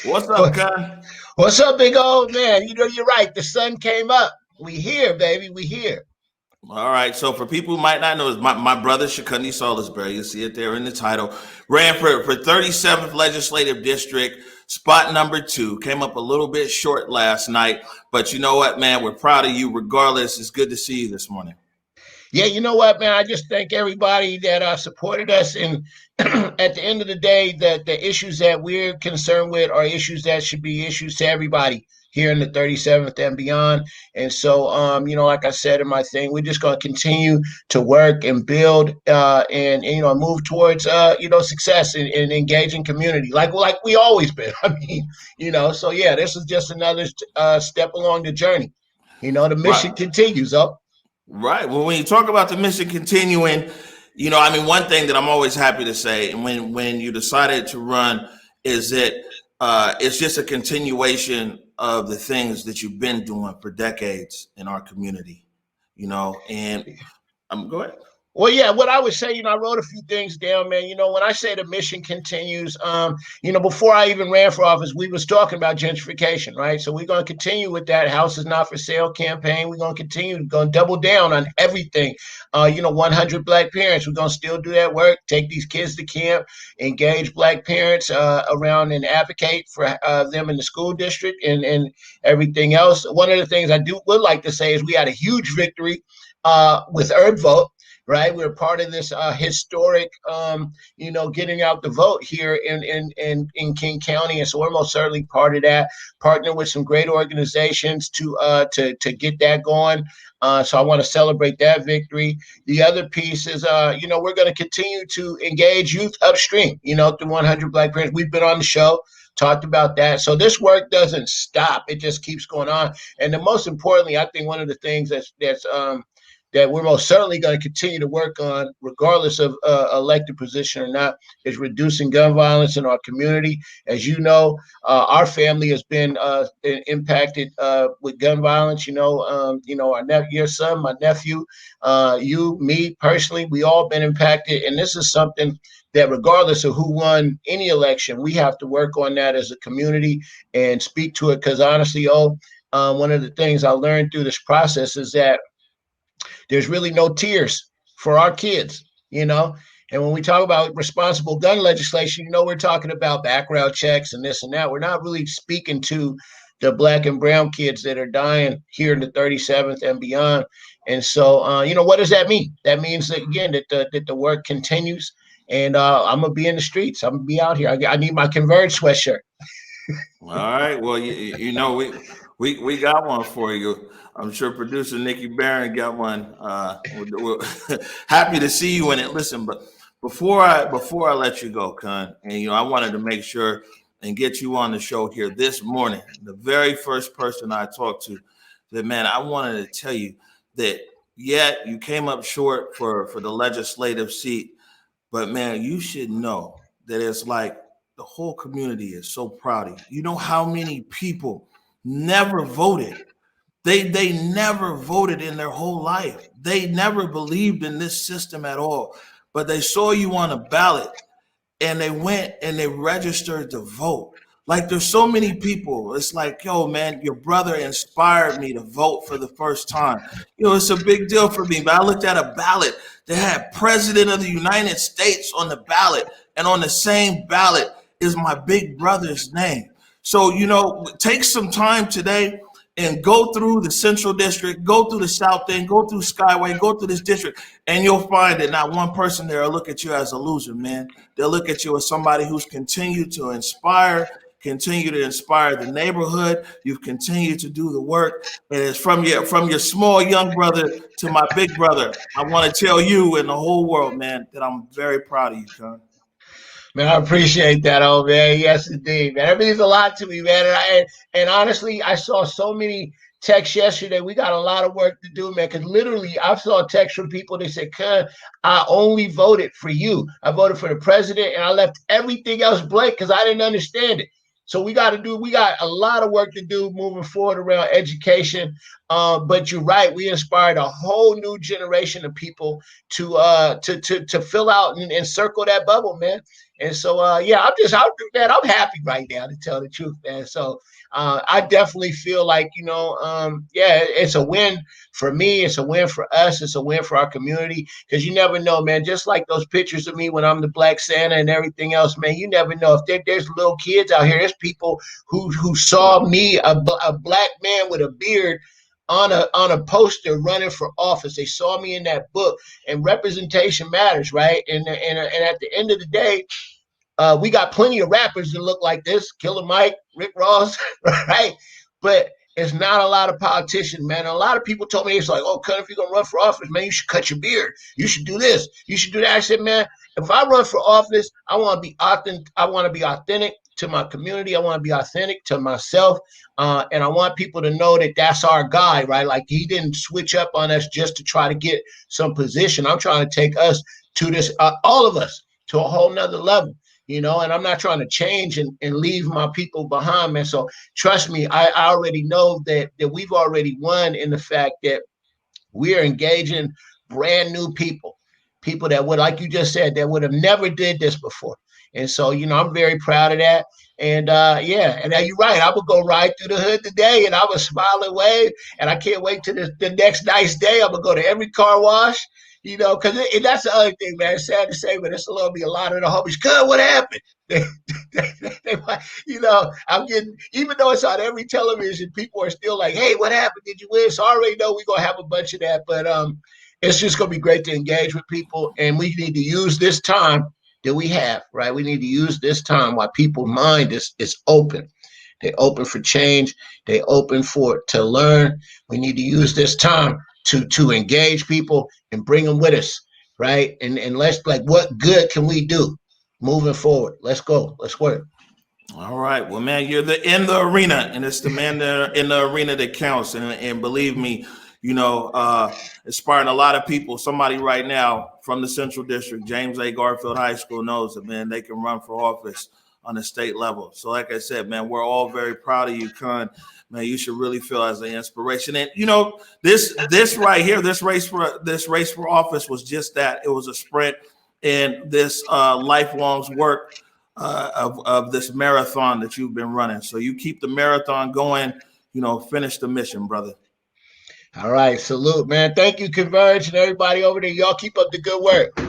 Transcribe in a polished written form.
What's up, Con? What's up, big old man? You know, you're right. The sun came up. We here, baby. We here. All right. So for people who might not know, my brother Chukundi Salisbury, you see it there in the title, ran for 37th Legislative District, spot number 2. Came up a little bit short last night, but you know what, man? We're proud of you. Regardless, it's good to see you this morning. Yeah, you know what, man? I just thank everybody that supported us. And at the end of the day, the issues that we're concerned with are issues that should be issues to everybody here in the 37th and beyond. And so, like I said in my thing, we're just going to continue to work and build and move towards, success and engaging community like we always been. I mean, so yeah, this is just another step along the journey. The mission Right. continues up. Right. Well, when you talk about the mission continuing, I mean, one thing that I'm always happy to say, and when you decided to run, is that it's just a continuation of the things that you've been doing for decades in our community. And I'm go ahead. Well, yeah, what I would say, I wrote a few things down, man. When I say the mission continues, before I even ran for office, we was talking about gentrification, right? So we're going to continue with that house is not for sale campaign. We're going to continue, going to double down on everything. 100 Black parents, we're going to still do that work, take these kids to camp, engage Black parents around and advocate for them in the school district and everything else. One of the things I would like to say is we had a huge victory with Herb Vote. Right, we're part of this historic, getting out the vote here in King County, and so we're most certainly part of that. Partner with some great organizations to get that going. So I want to celebrate that victory. The other piece is, we're going to continue to engage youth upstream. Through 100 Black Parents, we've been on the show. Talked about that. So this work doesn't stop. It just keeps going on. And the most importantly, I think one of the things that we're most certainly going to continue to work on, regardless of elected position or not, is reducing gun violence in our community. As you know, our family has been impacted with gun violence. Your son, my nephew, you, me personally, we all been impacted, and this is something that regardless of who won any election, we have to work on that as a community and speak to it. Because honestly, one of the things I learned through this process is that there's really no tears for our kids. And when we talk about responsible gun legislation, we're talking about background checks and this and that. We're not really speaking to the Black and brown kids that are dying here in the 37th and beyond. And so, what does that mean? That means that, again, that the work continues. And I'm going to be in the streets. I'm going to be out here. I need my Converge sweatshirt. All right. Well, we got one for you. I'm sure producer Nikki Barron got one. We're happy to see you in it. Listen, but before I let you go, Con, and I wanted to make sure and get you on the show here this morning. The very first person I talked to said, "Man, I wanted to tell you that you came up short for the legislative seat, but man, you should know that it's like." The whole community is so proud of you. You know how many people never voted? They never voted in their whole life. They never believed in this system at all. But they saw you on a ballot and they went and they registered to vote. Like there's so many people. It's like, yo, man, your brother inspired me to vote for the first time. It's a big deal for me. But I looked at a ballot that had President of the United States on the ballot, and on the same ballot is my big brother's name. So, take some time today and go through the Central District, go through the South End, go through Skyway, go through this district, and you'll find that not one person there will look at you as a loser, man. They'll look at you as somebody who's continued to continue to inspire the neighborhood. You've continued to do the work. And it's from your small young brother to my big brother. I want to tell you and the whole world, man, that I'm very proud of you, Con. Man, I appreciate that, oh man. Yes, indeed, man. It means a lot to me, man. And honestly, I saw so many texts yesterday. We got a lot of work to do, man. Because literally, I saw texts from people. They said, "Cuz, I only voted for you. I voted for the president, and I left everything else blank because I didn't understand it." So we got a lot of work to do moving forward around education. But you're right. We inspired a whole new generation of people to fill out and circle that bubble, man. And so yeah, I'm happy right now to tell the truth, man. So I definitely feel like yeah, it's a win for me. It's a win for us. It's a win for our community because you never know, man. Just like those pictures of me when I'm the Black Santa and everything else, man. You never know if there's little kids out here. There's people who saw me, a black man with a beard on a poster running for office. They saw me in that book, and representation matters, right? And at the end of the day, we got plenty of rappers that look like this, Killer Mike, Rick Ross, right? But it's not a lot of politicians, man. And a lot of people told me, it's like, oh, cut, if you're gonna run for office, man, you should cut your beard. You should do this. You should do that. I said, man, if I run for office, I want to be authentic. I want to be authentic to my community. I want to be authentic to myself. And I want people to know that that's our guy, right? Like he didn't switch up on us just to try to get some position. I'm trying to take us to this, all of us, to a whole nother level. And I'm not trying to change and leave my people behind, man. So trust me, I already know that we've already won in the fact that we are engaging brand new people that would, like you just said, that would have never did this before. And so, I'm very proud of that. And yeah, and you're right. I would go ride through the hood today and I would smile and wave. And I can't wait to the next nice day. I'm going to go to every car wash. Because that's the other thing, man. It's sad to say, but it's a little be a lot of the homies. God, what happened? I'm getting, even though it's on every television, people are still like, hey, what happened? Did you win? So I already know we're going to have a bunch of that. But it's just going to be great to engage with people. And we need to use this time that we have, right? We need to use this time while people's mind is open. They're open for change. They're open to learn. We need to use this time to engage people and bring them with us, right? And let's, like, what good can we do moving forward? Let's go. Let's work. All right. Well, man, you're in the arena, and it's the man that in the arena that counts. And believe me, inspiring a lot of people. Somebody right now from the Central District, James A. Garfield High School, knows that, man, they can run for office on the state level. So like I said, man, we're all very proud of you, Con. Man, you should really feel as an inspiration. And this right here, this race for office was just that. It was a sprint, and this lifelong work of this marathon that you've been running. So you keep the marathon going, finish the mission, brother. All right. Salute, man. Thank you, Converge, and everybody over there. Y'all keep up the good work.